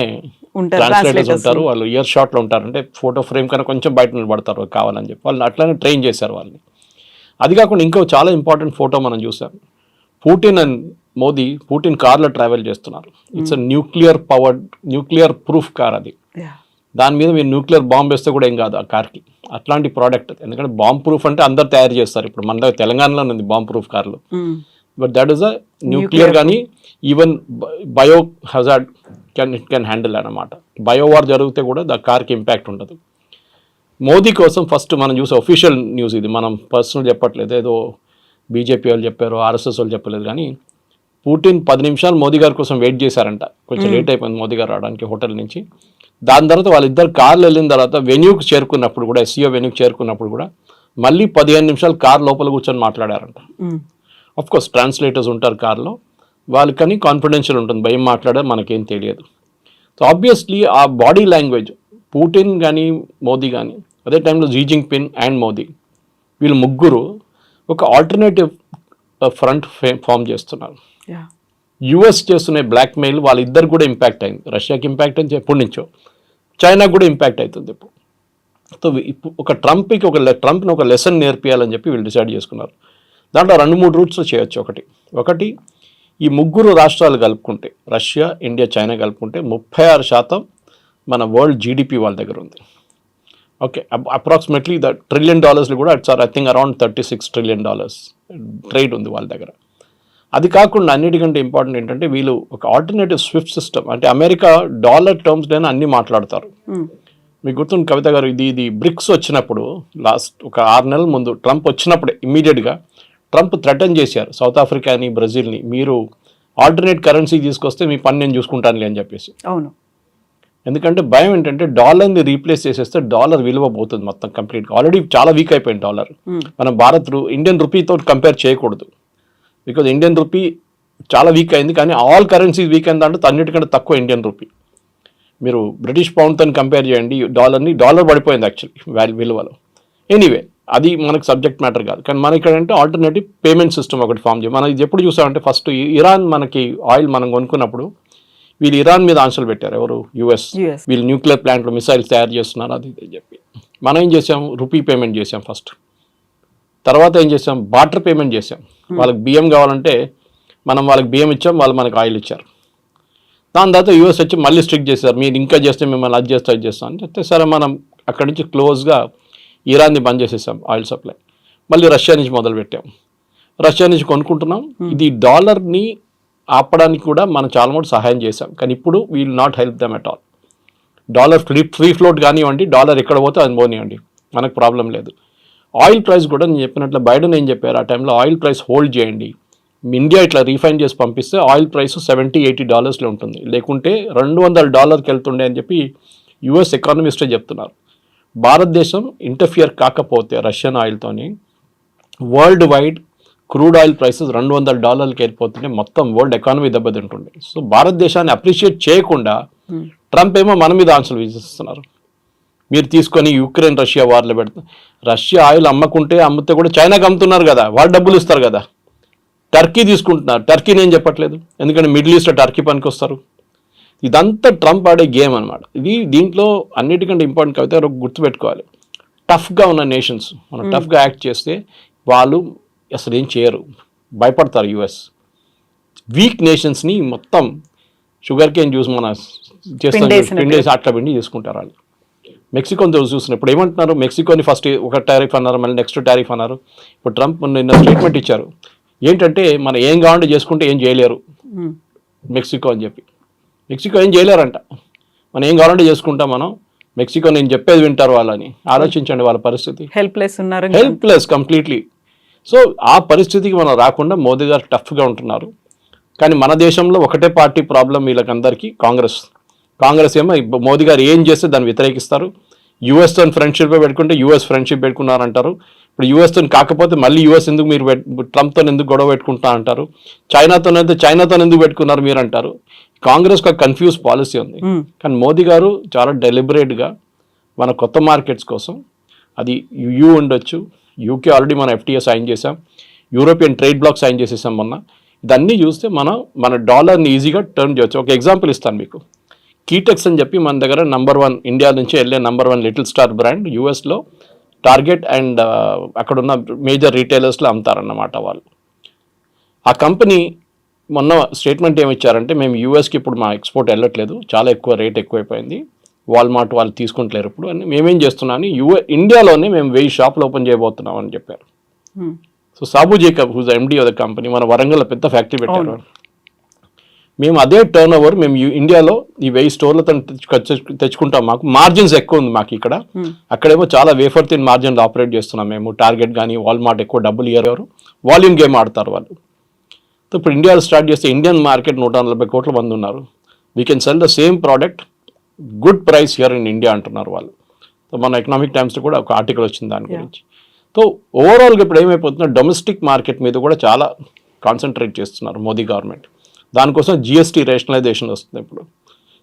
ట్రాన్స్లేటర్స్ ఉంటారు, వాళ్ళు ఇయర్ షాట్లో ఉంటారు. అంటే ఫోటో ఫ్రేమ్ కన్నా కొంచెం బయట నిలబడతారు కావాలని చెప్పి వాళ్ళని అట్లానే ట్రైన్ చేశారు వాళ్ళని. అది కాకుండా ఇంకో చాలా ఇంపార్టెంట్ ఫోటో మనం చూసాం. పుటిన్ అండ్ మోదీ, పుటిన్ కార్లో ట్రావెల్ చేస్తున్నారు. ఇట్స్ న్యూక్లియర్ ప్రూఫ్ కార్ అది. దాని మీద మీరు న్యూక్లియర్ బాంబ్ వేస్తే కూడా ఏం కాదు ఆ కార్కి. అట్లాంటి ప్రోడక్ట్. ఎందుకంటే బాంబ్ ప్రూఫ్ అంటే అందరు తయారు చేస్తారు. ఇప్పుడు మన దగ్గర తెలంగాణలో ఉంది బాంబ్ ప్రూఫ్ కార్లు. But that is a nuclear కానీ even bio hazard can handle అన్నమాట. బయోవార్ జరిగితే కూడా ద కార్కి ఇంపాక్ట్ ఉండదు. మోదీ కోసం ఫస్ట్ మనం చూసే ఒఫీషియల్ న్యూస్ ఇది, మనం పర్సనల్ చెప్పట్లేదు, ఏదో బీజేపీ వాళ్ళు చెప్పారు, ఆర్ఎస్ఎస్ వాళ్ళు చెప్పలేదు. కానీ పుటిన్ 10 నిమిషాలు మోదీ గారి కోసం వెయిట్ చేశారంట. కొంచెం లేట్ అయిపోయింది మోదీ గారు రావడానికి హోటల్ నుంచి. దాని తర్వాత వాళ్ళిద్దరు కార్లు వెళ్ళిన తర్వాత వెన్యూకి చేరుకున్నప్పుడు కూడా, ఎస్సీఓ వెన్యూకి చేరుకున్నప్పుడు కూడా మళ్ళీ 15 నిమిషాలు కార్ లోపల కూర్చొని మాట్లాడారంట. అఫ్కోర్స్ ట్రాన్స్లేటర్స్ ఉంటారు కార్లో, వాళ్ళకని కాన్ఫిడెన్షియల్ ఉంటుంది, భయం మాట్లాడే మనకేం తెలియదు. సో ఆబ్వియస్లీ ఆ బాడీ లాంగ్వేజ్ పుటిన్ కానీ మోదీ కానీ, అదే టైంలో జీ జిన్పింగ్ అండ్ మోదీ, వీళ్ళు ముగ్గురు ఒక ఆల్టర్నేటివ్ ఫ్రంట్ ఫామ్ చేస్తున్నారు. యుఎస్ చేస్తున్న బ్లాక్మెయిల్ వాళ్ళిద్దరు కూడా ఇంపాక్ట్ అయింది. రష్యాకి ఇంపాక్ట్ అయింది ఎప్పటి నుంచో, చైనాకు కూడా ఇంపాక్ట్ అవుతుంది ఇప్పుడు. సో ఒక ట్రంప్ని ఒక లెసన్ నేర్పియాలని చెప్పి వీళ్ళు డిసైడ్ చేసుకున్నారు. దాంట్లో 2-3 రూట్స్లో చేయొచ్చు. ఒకటి ఈ ముగ్గురు రాష్ట్రాలు కలుపుకుంటే, రష్యా, ఇండియా, చైనా కలుపుకుంటే 36% మన వరల్డ్ జీడిపి వాళ్ళ దగ్గర ఉంది. ఓకే, అప్రాక్సిమేట్లీ $1 trillion కూడా it's I think around $36 trillion trade ఉంది వాళ్ళ దగ్గర. అది కాకుండా అన్నిటికంటే ఇంపార్టెంట్ ఏంటంటే వీళ్ళు ఒక ఆల్టర్నేటివ్ స్విఫ్ట్ సిస్టమ్, అంటే అమెరికా డాలర్ టర్మ్స్లోనే అన్ని మాట్లాడతారు. మీకు గుర్తుంది కవిత గారు, ఇది బ్రిక్స్ వచ్చినప్పుడు లాస్ట్ ఒక 6 నెలల ముందు ట్రంప్ వచ్చినప్పుడే ఇమ్మీడియట్గా ట్రంప్ థ్రెటన్ చేశారు సౌత్ ఆఫ్రికాని, బ్రెజిల్ని, మీరు ఆల్టర్నేట్ కరెన్సీ తీసుకొస్తే మీ పని నేను చూసుకుంటానులే అని చెప్పేసి. అవును. ఎందుకంటే భయం ఏంటంటే డాలర్ని రీప్లేస్ చేసేస్తే డాలర్ విలువ పోతుంది మొత్తం కంప్లీట్గా. ఆల్రెడీ చాలా వీక్ అయిపోయింది డాలర్. మనం ఇండియన్ రూపీతో కంపేర్ చేయకూడదు, బికాజ్ ఇండియన్ రూపీ చాలా వీక్ అయింది. కానీ ఆల్ కరెన్సీస్ వీక్ అయింది అంటే అన్నిటికంటే తక్కువ ఇండియన్ రూపీ. మీరు బ్రిటిష్ పౌండ్తో కంపేర్ చేయండి డాలర్ పడిపోయింది యాక్చువల్లీ విలువలో. ఎనీవే అది మనకు సబ్జెక్ట్ మ్యాటర్ కాదు. కానీ మన ఇక్కడ అంటే ఆల్టర్నేటివ్ పేమెంట్ సిస్టమ్ ఒకటి ఫామ్ చేయాలి. మనం ఇది ఎప్పుడు చూసామంటే ఫస్ట్ ఇరాన్ మనకి ఆయిల్ మనం కొనుక్కున్నప్పుడు వీళ్ళు ఇరాన్ మీద ఆంక్షలు పెట్టారు. ఎవరు? యుఎస్. వీళ్ళు న్యూక్లియర్ ప్లాంట్లో మిసైల్స్ తయారు చేస్తున్నారు అది ఇది చెప్పి. మనం ఏం చేసాం? రూపీ పేమెంట్ చేసాం ఫస్ట్. తర్వాత ఏం చేసాం? బార్టర్ పేమెంట్ చేసాం. వాళ్ళకి బియ్యం కావాలంటే మనం వాళ్ళకి బియ్యం ఇచ్చాం, వాళ్ళు మనకు ఆయిల్ ఇచ్చారు. దాని తర్వాత యూఎస్ వచ్చి మళ్ళీ స్ట్రిక్ట్ చేశారు, మీరు ఇంకా చేస్తే మిమ్మల్ని అది చేస్తాం అని చెప్తే సరే మనం అక్కడి నుంచి క్లోజ్గా ఇరాన్ని బంద్ చేసేసాం ఆయిల్ సప్లై. మళ్ళీ రష్యా నుంచి మొదలుపెట్టాం. రష్యా నుంచి కొనుక్కుంటున్నాం. ఇది డాలర్ని ఆపడానికి కూడా మనం చాలా మటుకు సహాయం చేశాం. కానీ ఇప్పుడు we will not help them at all. Dollar free float కానివ్వండి, డాలర్ ఎక్కడ పోతే అది పోనివ్వండి, మనకు ప్రాబ్లం లేదు. ఆయిల్ ప్రైస్ కూడా నేను చెప్పినట్లు బైడెన్ ఏం చెప్పారు ఆ టైంలో, ఆయిల్ ప్రైస్ హోల్డ్ చేయండి, ఇండియా ఇట్లా రీఫైన్ చేసి పంపిస్తే ఆయిల్ ప్రైస్ $70-80 ఉంటుంది, లేకుంటే $200 వెళ్తుండే అని చెప్పి యుఎస్ ఎకానమిస్టే చెప్తున్నారు. భారతదేశం ఇంటర్ఫియర్ కాకపోతే రష్యన్ ఆయిల్తోని world wide crude oil prices $200 వెళ్ళిపోతుంటే మొత్తం వరల్డ్ ఎకానమీ దెబ్బతింటుండే. సో భారతదేశాన్ని అప్రిషియేట్ చేయకుండా ట్రంప్ ఏమో మన మీద ఆంక్షలు విధిస్తున్నారు. మీరు తీసుకొని యుక్రెయిన్ రష్యా వార్లో పెడతారు. రష్యా ఆయిల్ అమ్మితే కూడా చైనాకి అమ్ముతున్నారు కదా, వాళ్ళు డబ్బులు ఇస్తారు కదా. టర్కీ తీసుకుంటున్నారు, టర్కీ నేను చెప్పట్లేదు, ఎందుకంటే మిడిల్ ఈస్ట్లో టర్కీ పనికి వస్తారు. ఇదంతా ట్రంప్ ఆడే గేమ్ అనమాట. దీంట్లో అన్నిటికంటే ఇంపార్టెంట్ కవిత గుర్తుపెట్టుకోవాలి, టఫ్గా ఉన్న నేషన్స్ మనం టఫ్గా యాక్ట్ చేస్తే వాళ్ళు అసలు ఏం చేయరు, భయపడతారు యుఎస్. వీక్ నేషన్స్ని మొత్తం షుగర్ కేన్ జ్యూస్ మన చేస్తాం పిండేసి అట్లా పిండి చేసుకుంటారు వాళ్ళు. మెక్సికోని చూసినప్పుడు ఏమంటున్నారు, మెక్సికోని ఫస్ట్ ఒక టారిఫ్ అన్నారు, మళ్ళీ నెక్స్ట్ టారిఫ్ అన్నారు. ఇప్పుడు ట్రంప్ నిన్న స్టేట్మెంట్ ఇచ్చారు, ఏంటంటే మనం ఏం కావాలంటే చేసుకుంటే ఏం చేయలేరు మెక్సికో అని చెప్పి. మెక్సికో ఏం చేయలేరంట, మనం ఏం కావాలంటే చేసుకుంటాం మనం, మెక్సికో నేను చెప్పేది వింటారు వాళ్ళని. ఆలోచించండి వాళ్ళ పరిస్థితి, హెల్ప్లెస్ కంప్లీట్లీ. సో ఆ పరిస్థితికి మనం రాకుండా మోదీ గారు టఫ్గా ఉంటున్నారు. కానీ మన దేశంలో ఒకటే పార్టీ ప్రాబ్లం వీళ్ళకందరికీ, కాంగ్రెస్ ఏమో మోదీ గారు ఏం చేస్తే దాన్ని వ్యతిరేకిస్తారు. యూఎస్తో ఫ్రెండ్షిప్ పెట్టుకుంటే యూఎస్ ఫ్రెండ్షిప్ పెట్టుకున్నారంటారు. ఇప్పుడు యూఎస్తో కాకపోతే మళ్ళీ యూఎస్ ఎందుకు మీరు ట్రంప్తో ఎందుకు గొడవ పెట్టుకుంటా అంటారు. చైనాతో ఎందుకు పెట్టుకున్నారు మీరు అంటారు. కాంగ్రెస్ ఒక కన్ఫ్యూజ్ పాలసీ ఉంది. కానీ మోదీ గారు చాలా డెలిబరేట్గా మన కొత్త మార్కెట్స్ కోసం, అది యూ ఉండొచ్చు, యూకే ఆల్రెడీ మనం FTA సైన్ చేసాం, యూరోపియన్ ట్రేడ్ బ్లాక్ సైన్ చేసేసాం మొన్న. ఇదన్నీ చూస్తే మన డాలర్ని ఈజీగా టర్న్ చేయవచ్చు. ఒక ఎగ్జాంపుల్ ఇస్తాను మీకు. కీటెక్స్ అని చెప్పి మన దగ్గర నంబర్ 1 ఇండియా నుంచి వెళ్ళే నంబర్ 1 లిటిల్ స్టార్ బ్రాండ్ యూఎస్లో టార్గెట్ అండ్ అక్కడున్న మేజర్ రీటైలర్స్లో అమ్ముతారన్నమాట వాళ్ళు. ఆ కంపెనీ మొన్న స్టేట్మెంట్ ఏమి ఇచ్చారంటే, మేము యూఎస్కి ఇప్పుడు మా ఎక్స్పోర్ట్ వెళ్ళట్లేదు, చాలా రేట్ ఎక్కువైపోయింది, వాల్మార్ట్ వాళ్ళు తీసుకుంటలేరు ఇప్పుడు అని, మేమేం చేస్తున్నామని ఇండియాలోనే మేము 1000 షాపులు ఓపెన్ చేయబోతున్నాం అని చెప్పారు. So Sabu Jacob whose MD of the company, మన వరంగల్ పెద్ద ఫ్యాక్టరీ పెట్టారు. మేము అదే టర్న్ ఓవర్ మేము ఇండియాలో ఈ 1000 స్టోర్లతో తెచ్చుకుంటాం, మాకు మార్జిన్స్ ఎక్కువ ఉంది మాకు ఇక్కడ, అక్కడేమో చాలా వేఫర్ థిన్ మార్జిన్లు ఆపరేట్ చేస్తున్నాం మేము. టార్గెట్ కానీ వాల్మార్ట్ ఎక్కువ డబ్బులు ఇయ్యారు, వాల్యూమ్ గేమ్ ఆడతారు వాళ్ళు. సో ఇప్పుడు ఇండియాలో స్టార్ట్ చేస్తే ఇండియన్ మార్కెట్ 140 కోట్ల మంది ఉన్నారు, we can sell the same product good price here in India అంటున్నారు వాళ్ళు. సో మన ఎకనామిక్ టైమ్స్లో కూడా ఒక ఆర్టికల్ వచ్చింది దాని గురించి. సో ఓవరాల్గా ఇప్పుడు ఏమైపోతుందో డొమెస్టిక్ మార్కెట్ మీద కూడా చాలా కాన్సన్ట్రేట్ చేస్తున్నారు మోదీ గవర్నమెంట్. దానికోసం GST రేషనలైజేషన్ వస్తుంది. ఇప్పుడు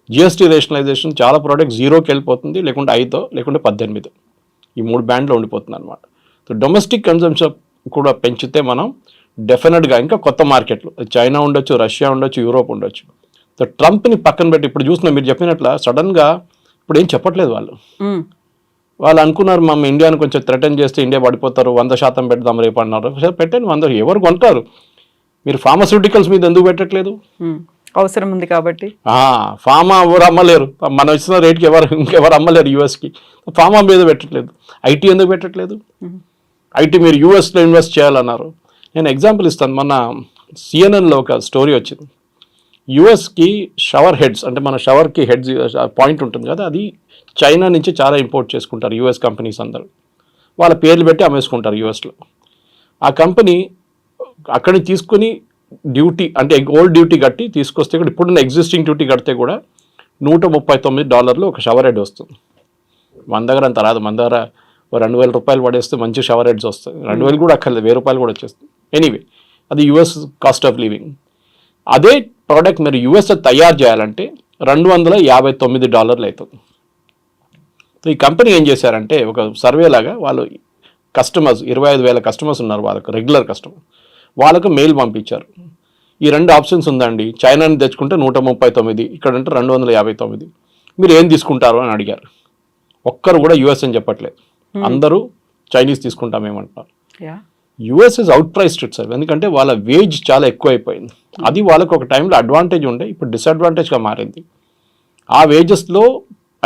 GST రేషనలైజేషన్ చాలా ప్రోడక్ట్ 0కి వెళ్ళిపోతుంది, లేకుంటే 5 లేకుంటే 18, ఈ 3 బ్యాండ్లో ఉండిపోతుంది అనమాట. సో డొమెస్టిక్ కన్జంప్షన్ కూడా పెంచితే మనం డెఫినెట్గా ఇంకా కొత్త మార్కెట్లు, చైనా ఉండొచ్చు, రష్యా ఉండొచ్చు, యూరోప్ ఉండొచ్చు. సో ట్రంప్ని పక్కన పెట్టి ఇప్పుడు చూసిన మీరు చెప్పినట్ల సడన్గా ఇప్పుడు ఏం చెప్పట్లేదు వాళ్ళు అనుకున్నారు మా ఇండియాను కొంచెం థ్రెటన్ చేస్తే ఇండియా పడిపోతారు, 100% పెడదాం రేపు అన్నారు. పెట్టండి 100, ఎవరు కొంటారు? మీరు ఫార్మాస్యూటికల్స్ మీద ఎందుకు పెట్టట్లేదు? అవసరం ఉంది కాబట్టి. ఫార్మా ఎవరు అమ్మలేరు, మనం ఇచ్చిన రేట్కి ఇంకెవరు అమ్మలేరు యూఎస్కి. ఫార్మా మీద పెట్టట్లేదు. ఐటీ ఎందుకు పెట్టట్లేదు? ఐటీ మీరు యూఎస్లో ఇన్వెస్ట్ చేయాలన్నారు. నేను ఎగ్జాంపుల్ ఇస్తాను. మొన్న సిఎన్ఎన్లో ఒక స్టోరీ వచ్చింది. యుఎస్కి షవర్ హెడ్స్ అంటే మన షవర్కి హెడ్స్ పాయింట్ ఉంటుంది కదా, అది చైనా నుంచి చాలా ఇంపోర్ట్ చేసుకుంటారు యుఎస్ కంపెనీస్ అందరూ. వాళ్ళ పేర్లు పెట్టి అమ్మేసుకుంటారు యుఎస్లో. ఆ కంపెనీ అక్కడిని తీసుకుని డ్యూటీ అంటే ఓల్డ్ డ్యూటీ కట్టి తీసుకొస్తే కూడా ఇప్పుడున్న ఎగ్జిస్టింగ్ డ్యూటీ కడితే కూడా $139 ఒక షవర్ హెడ్ వస్తుంది. మన దగ్గర అంత రాదు. మన దగ్గర $2,000 పడేస్తే మంచి షవర్ హెడ్స్ వస్తాయి. 2,000 కూడా అక్కర్లేదు, $1,000 కూడా వచ్చేస్తుంది. ఎనీవే, అది యుఎస్ కాస్ట్ ఆఫ్ లివింగ్. అదే ప్రోడక్ట్ మీరు యుఎస్లో తయారు చేయాలంటే $259 అవుతుంది. సో ఈ కంపెనీ ఏం చేశారంటే ఒక సర్వే లాగా వాళ్ళు కస్టమర్స్ 25,000 కస్టమర్స్ ఉన్నారు వాళ్ళకు, రెగ్యులర్ కస్టమర్, వాళ్ళకు మెయిల్ పంపించారు. ఈ 2 ఆప్షన్స్ ఉందండి, చైనాని తెచ్చుకుంటే 139, ఇక్కడంటే 259, మీరు ఏం తీసుకుంటారు అని అడిగారు. ఒక్కరు కూడా యుఎస్ అని చెప్పట్లేదు, అందరూ చైనీస్ తీసుకుంటామేమంటారు. US is out priced it sir, ఎందుకంటే వాళ్ళ వేజ్ చాలా ఎక్కువైపోయింది. అది వాళ్ళకు ఒక టైంలో అడ్వాంటేజ్ ఉండే, ఇప్పుడు డిసడ్వాంటేజ్గా మారింది. ఆ వేజెస్లో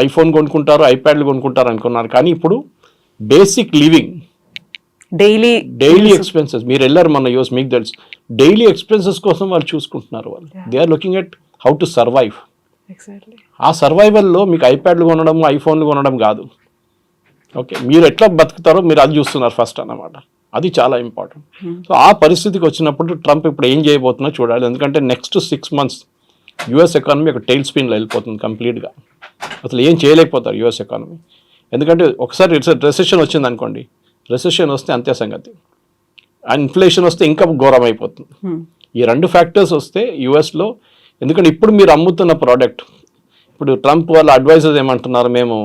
ఐఫోన్ కొనుక్కుంటారు, ఐప్యాడ్లు కొనుక్కుంటారు అనుకున్నారు, కానీ ఇప్పుడు బేసిక్ లివింగ్, డైలీ ఎక్స్పెన్సెస్, మీరు వెళ్ళారు మన యూఎస్, మీకు తెలుసు, డైలీ ఎక్స్పెన్సెస్ కోసం వాళ్ళు చూసుకుంటున్నారు. వాళ్ళు they are looking at how to survive. ఆ సర్వైవల్లో మీకు ఐప్యాడ్లు కొనడం, ఐఫోన్లు కొనడం కాదు. ఓకే, మీరు ఎట్లా బతుకుతారో మీరు అది చూస్తున్నారు ఫస్ట్ అన్నమాట. అది చాలా ఇంపార్టెంట్. సో ఆ పరిస్థితికి వచ్చినప్పుడు ట్రంప్ ఇప్పుడు ఏం చేయబోతున్నా చూడాలి. ఎందుకంటే నెక్స్ట్ 6 months యుఎస్ ఎకానమీ ఒక టైల్ స్పిన్లో వెళ్ళిపోతుంది కంప్లీట్గా. అసలు ఏం చేయలేకపోతారు యుఎస్ ఎకానమీ. ఎందుకంటే ఒకసారి రెసెషన్ వచ్చింది అనుకోండి, రెసెషన్ వస్తే అంతే సంగతి. ఇన్ఫ్లేషన్ వస్తే ఇంకా ఘోరం అయిపోతుంది. ఈ 2 ఫ్యాక్టర్స్ వస్తే యుఎస్లో, ఎందుకంటే ఇప్పుడు మీరు అమ్ముతున్న ప్రోడక్ట్, ఇప్పుడు ట్రంప్ వాళ్ళ అడ్వైజర్స్ ఏమంటున్నారు, మేము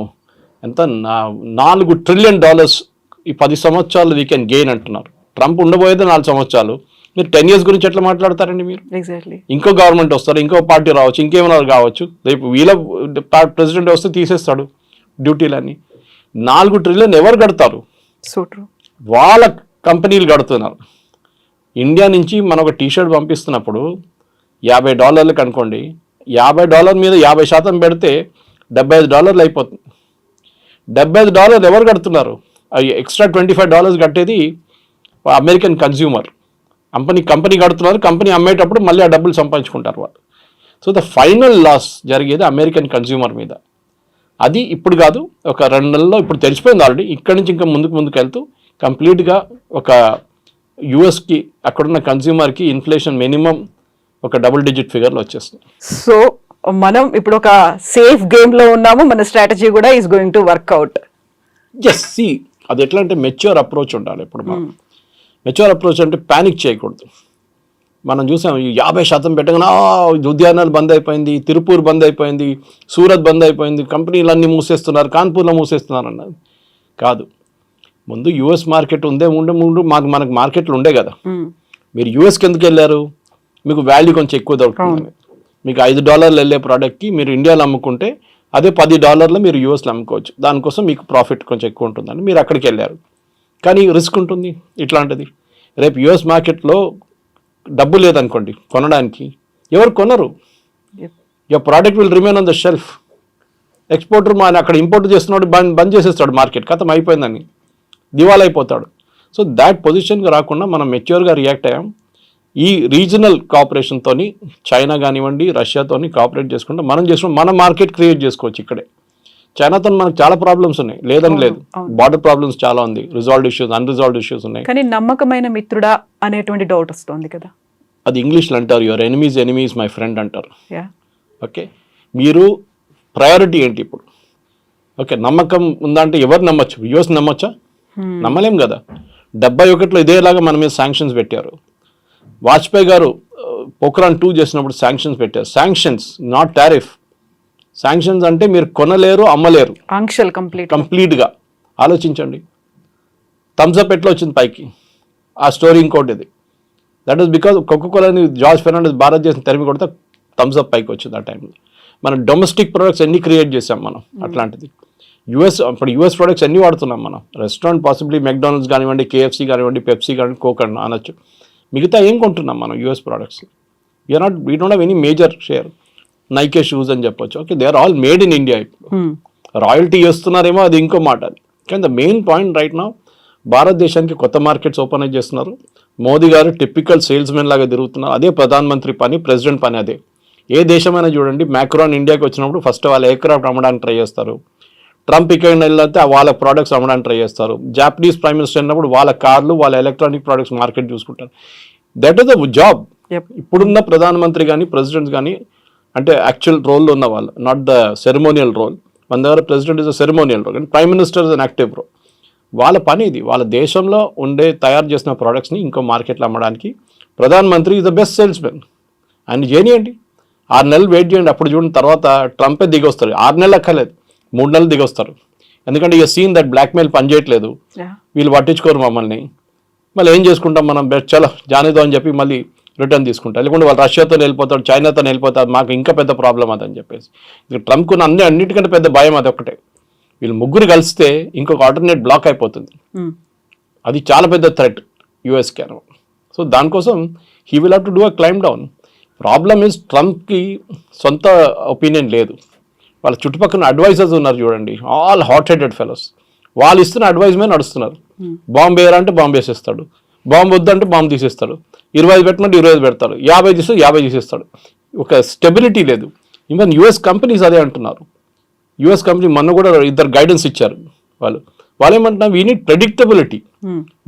ఎంత $4 trillion ఈ 10 సంవత్సరాలు వీ కెన్ గెయిన్ అంటున్నారు. ట్రంప్ ఉండబోయేది 4 సంవత్సరాలు, మీరు 10 years గురించి ఎట్లా మాట్లాడతారండి మీరు? ఎగ్జాక్ట్లీ. ఇంకో గవర్నమెంట్ వస్తారు, ఇంకో పార్టీ రావచ్చు, ఇంకేమైనా కావచ్చు, రేపు వీళ్ళ ప్రెసిడెంట్ వస్తే తీసేస్తాడు డ్యూటీలన్నీ. 4 trillion ఎవరు కడతారు? వాళ్ళ కంపెనీలు కడుతున్నారు. ఇండియా నుంచి మనం ఒక టీషర్ట్ పంపిస్తున్నప్పుడు $50 అనుకోండి, $50 మీద 50% పెడితే $75 అయిపోతుంది. $75 ఎవరు కడుతున్నారు? ఎక్స్ట్రా $25 కట్టేది అమెరికన్ కన్జ్యూమర్. కంపెనీ కడుతున్నారు, కంపెనీ అమ్మేటప్పుడు మళ్ళీ ఆ డబ్బులు సంపాదించుకుంటారు వాళ్ళు. సో ద ఫైనల్ లాస్ జరిగేది అమెరికన్ కన్జ్యూమర్ మీద. అది ఇప్పుడు కాదు, ఒక 2 నెలల్లో ఇప్పుడు తెలిసిపోయింది ఆల్రెడీ. ఇక్కడి నుంచి ఇంకా ముందుకు వెళ్తూ కంప్లీట్గా ఒక యూఎస్కి అక్కడున్న కన్జ్యూమర్కి ఇన్ఫ్లేషన్ మినిమం ఒక double-digit ఫిగర్లో వచ్చేస్తుంది. సో మనం ఇప్పుడు ఒక సేఫ్ గేమ్లో ఉన్నాము, మన స్ట్రాటజీ కూడా ఈస్ గోయింగ్ టు వర్క్అవుట్. సి అది ఎట్లా అంటే మెచ్యూర్ అప్రోచ్ ఉండాలి. ఇప్పుడు మనం మెచ్యూర్ అప్రోచ్ అంటే ప్యానిక్ చేయకూడదు. మనం చూసాం 50% పెట్టగానే ఉద్యానాలు బంద్ అయిపోయింది, తిరుపూర్ బంద్ అయిపోయింది, సూరత్ బంద్ అయిపోయింది, కంపెనీలన్నీ మూసేస్తున్నారు, కాన్పూర్లో మూసేస్తున్నారు అన్నది కాదు. ముందు యుఎస్ మార్కెట్ మనకు మార్కెట్లు ఉండే కదా. మీరు యుఎస్కి ఎందుకు వెళ్ళారు? మీకు వాల్యూ కొంచెం ఎక్కువ దొరుకుతుంది. మీకు $5 వెళ్ళే ప్రోడక్ట్కి మీరు ఇండియాలో అమ్ముకుంటే అదే $10 మీరు యూఎస్లో అమ్ముకోవచ్చు. దానికోసం మీకు ప్రాఫిట్ కొంచెం ఎక్కువ ఉంటుందని మీరు అక్కడికి వెళ్ళారు. కానీ రిస్క్ ఉంటుంది ఇట్లాంటిది. రేపు యుఎస్ మార్కెట్లో డబ్బు లేదనుకోండి కొనడానికి, ఎవరు కొనరు. Your product will remain on the shelf. Exporter అక్కడ ఇంపోర్ట్ చేస్తున్నాడు, బంద్ చేసేస్తాడు మార్కెట్, ఖతం అయిపోయిందని, దివాలా అయిపోతాడు. సో దాట్ పొజిషన్కి రాకుండా మనం మెచ్యూర్గా రియాక్ట్ అయ్యాం. ఈ రీజనల్ కోఆపరేషన్తో చైనా కానివ్వండి, రష్యాతోని కోఆపరేట్ చేసుకుంటే మన మార్కెట్ క్రియేట్ చేసుకోవచ్చు ఇక్కడే. చైనాతో మనకు చాలా ప్రాబ్లమ్స్ ఉన్నాయి, లేదని లేదు, బార్డర్ ప్రాబ్లమ్స్ చాలా ఉంది, రిజాల్వ్డ్ ఇష్యూస్, అన్రిజాల్వ్డ్ ఇష్యూస్ ఉన్నాయి. కానీ నమ్మకమైన మిత్రుడా అనేటువంటి డౌట్ వస్తుంది కదా. అది ఇంగ్లీష్లో అంటారు, యువర్ ఎనిమీస్ మై ఫ్రెండ్ అంటారు. ఓకే, మీరు ప్రయారిటీ ఏంటి ఇప్పుడు? ఓకే, నమ్మకం ఉందంటే ఎవరు నమ్మచ్చు? యుఎస్ నమ్మచ్చా? నమ్మలేం కదా. 71లో ఇదేలాగా మన మీద శాంక్షన్స్ పెట్టారు. వాజ్పేయి గారు పోఖ్రాన్ 2 చేసినప్పుడు శాంక్షన్స్ పెట్టారు. Sanctions, not tariff. శాంక్షన్స్ అంటే మీరు కొనలేరు, అమ్మలేరు, ఆంక్షలు కంప్లీట్గా. ఆలోచించండి, థమ్స్అప్ ఎట్లా వచ్చింది పైకి? ఆ స్టోరీ ఇంకోటి ఇది. దట్ ఈస్ బికాజ్ కోకోకోలాని జార్జ్ ఫెర్నాండెస్ భారత్ చేసిన తరిమి కొడితే థమ్స్అప్ పైకి వచ్చింది. ఆ టైంలో మనం డొమెస్టిక్ ప్రొడక్ట్స్ ఎన్ని క్రియేట్ చేసాం మనం. అట్లాంటిది ఇప్పుడు యుఎస్ ప్రొడక్ట్స్ ఎన్ని వాడుతున్నాం మనం. రెస్టారెంట్ పాసిబ్లీ మెక్డానల్డ్స్ కానివ్వండి, KFC కానివ్వండి, పెప్సీ కానివ్వండి, కోక్ అనొచ్చు. మిగతా ఏం కొంటున్నాం మనం US products? We don't have any major share. Nike shoes అని చెప్పొచ్చు. Okay, they are all made in India. ఇప్పుడు రాయల్టీ చేస్తున్నారేమో, అది ఇంకో మాట. అది కానీ the main point right now, భారతదేశానికి కొత్త మార్కెట్స్ ఓపెన్ చేస్తున్నారు. మోదీ గారు టిపికల్ సేల్స్మెన్ లాగా తిరుగుతున్నారు. అదే ప్రధానమంత్రి పని, ప్రెసిడెంట్ పని అదే. ఏ దేశమైనా చూడండి, మ్యాక్రాన్ ఇండియాకి వచ్చినప్పుడు ఫస్ట్ వాళ్ళ ఎయిర్క్రాఫ్ట్ అమ్మడానికి ట్రై చేస్తారు. ట్రంప్ ఇక్కడ వెళ్ళితే వాళ్ళ ప్రోడక్ట్స్ అమ్మడానికి ట్రై చేస్తారు. జాపనీస్ ప్రైమ్ మినిస్టర్ అయినప్పుడు వాళ్ళ కార్లు, వాళ్ళ ఎలక్ట్రానిక్ ప్రోడక్ట్స్ మార్కెట్ చూసుకుంటారు. That is the job. ఇప్పుడున్న ప్రధానమంత్రి కానీ ప్రెసిడెంట్స్ కానీ అంటే యాక్చువల్ రోల్లో ఉన్న వాళ్ళు, నాట్ ద సెరమోనియల్ రోల్. మన దగ్గర president is a ceremonial role కానీ prime minister is an active role. వాళ్ళ పని ఇది, వాళ్ళ దేశంలో తయారు చేసిన ప్రోడక్ట్స్ని ఇంకో మార్కెట్లో అమ్మడానికి ప్రధానమంత్రి ఇస్ ద బెస్ట్ సేల్స్మెన్. ఆయన చేయనియండి, 6 నెలలు వెయిట్ చేయండి, అప్పుడు చూడండి తర్వాత ట్రంపే దిగొస్తారు. 6 నెలలు అక్కర్లేదు, 3 నెలలు దిగొస్తారు. ఎందుకంటే ఇక సీన్ దట్ బ్లాక్మెయిల్ పనిచేయట్లేదు, వీళ్ళు పట్టించుకోరు మమ్మల్ని, మళ్ళీ ఏం చేసుకుంటాం మనం, బెస్ట్ చలో జానేదో అని చెప్పి మళ్ళీ రిటర్న్ తీసుకుంటారు. లేకుంటే వాళ్ళు రష్యాతో వెళ్ళిపోతాడు, చైనాతో వెళ్ళిపోతారు, మాకు ఇంకా పెద్ద ప్రాబ్లం అదని చెప్పేసి. ఇక ట్రంప్కు అన్నిటికంటే పెద్ద భయం అది ఒకటే. వీళ్ళు ముగ్గురు కలిస్తే ఇంకొక ఆల్టర్నేట్ బ్లాక్ అయిపోతుంది. అది చాలా పెద్ద థ్రెట్ యూఎస్కి అనమాట. సో దానికోసం he will have to do a climb down. Problem is ట్రంప్కి సొంత ఒపీనియన్ లేదు, వాళ్ళ చుట్టుపక్కల అడ్వైజర్స్ ఉన్నారు చూడండి, ఆల్ హాట్ హెడెడ్ ఫెలోస్. వాళ్ళు ఇస్తున్న అడ్వైజ్ మీద నడుస్తున్నారు. బాంబు వేయాలంటే బాంబు వేసేస్తాడు, బాంబు వద్దంటే బాంబు తీసేస్తాడు, 25 పెట్టమంటే 25 పెడతాడు, 50 తీస్తే 50 తీసేస్తాడు. ఒక స్టెబిలిటీ లేదు. ఈవెన్ యూఎస్ కంపెనీస్ అదే అంటున్నారు. యూఎస్ కంపెనీ మొన్న కూడా 2 గైడెన్స్ ఇచ్చారు. వాళ్ళు ఏమంటున్నారు, వీ నీడ్ ప్రెడిక్టబిలిటీ.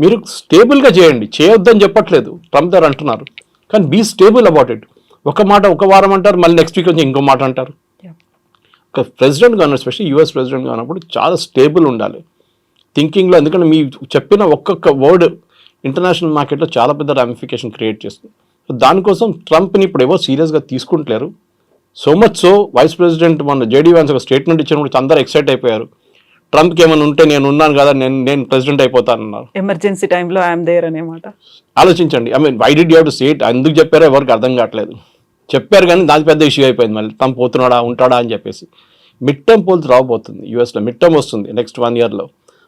మీరు స్టేబుల్గా చేయండి, చేయొద్దని చెప్పట్లేదు, ట్రంప్ గారు అంటున్నారు, కానీ బీ స్టేబుల్ అబౌట్ ఇట్. ఒక మాట ఒక వారం అంటారు, మళ్ళీ నెక్స్ట్ వీక్ వచ్చి ఇంకో మాట అంటారు. ఒక ప్రెసిడెంట్ కానీ ఎస్పెషల్లీ యూఎస్ ప్రెసిడెంట్ కానప్పుడు చాలా స్టేబుల్ ఉండాలి థింకింగ్లో. ఎందుకంటే మీ చెప్పిన ఒక్కొక్క వర్డ్ ఇంటర్నేషనల్ మార్కెట్లో చాలా పెద్ద రామిఫికేషన్ క్రియేట్ చేస్తుంది. సో దానికోసం ట్రంప్ని ఇప్పుడు ఎవరు సీరియస్గా తీసుకుంటలేరు. So much so vice president మన జేడీ వాన్స్ ఒక స్టేట్మెంట్ ఇచ్చినప్పుడు అందరూ ఎక్సైట్ అయిపోయారు. ట్రంప్కి ఏమైనా ఉంటే నేను ఉన్నాను కదా, నేను ప్రెసిడెంట్ అయిపోతానన్నారు. ఎమర్జెన్సీ టైంలో ఐఎమ్ దేర్ అనే మాట ఆలోచించండి. I mean why did you have to say it? ఎందుకు చెప్పారో ఎవరికి అర్థం కావట్లేదు. చెప్పారు కానీ దాని పెద్ద ఇష్యూ అయిపోయింది. మళ్ళీ ట్రంప్ పోతున్నాడా ఉంటాడా అని చెప్పేసి. మిడ్ టర్మ్ పోల్స్ రాబోతుంది యూఎస్లో. మిడ్ టర్మ్ వస్తుంది నెక్స్ట్ 1 yearలో.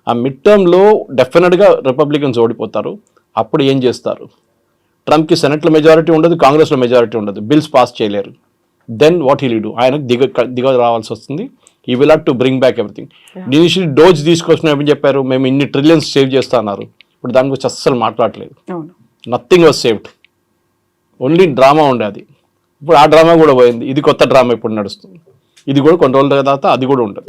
ఆ మిడ్ టర్మ్లో డెఫినెట్గా రిపబ్లికన్స్ ఓడిపోతారు. అప్పుడు ఏం చేస్తారు? ట్రంప్కి సెనెట్లో మెజారిటీ ఉండదు, కాంగ్రెస్లో మెజారిటీ ఉండదు, బిల్స్ పాస్ చేయలేరు. Then what he'll do? ఆయనకు దిగ రావాల్సి వస్తుంది. He will have to bring back everything. Initially dose తీసుకొచ్చిన ఏమని చెప్పారు, మేము ఇన్ని ట్రిలియన్స్ సేవ్ చేస్తా అన్నారు. ఇప్పుడు దాని గురించి అస్సలు మాట్లాడలేదు. Nothing was saved, only drama ఉండేది. ఇప్పుడు ఆ డ్రామా కూడా పోయింది. ఇది కొత్త డ్రామా ఇప్పుడు నడుస్తుంది. ఇది కూడా కొన్ని రోజుల తర్వాత అది కూడా ఉంటుంది.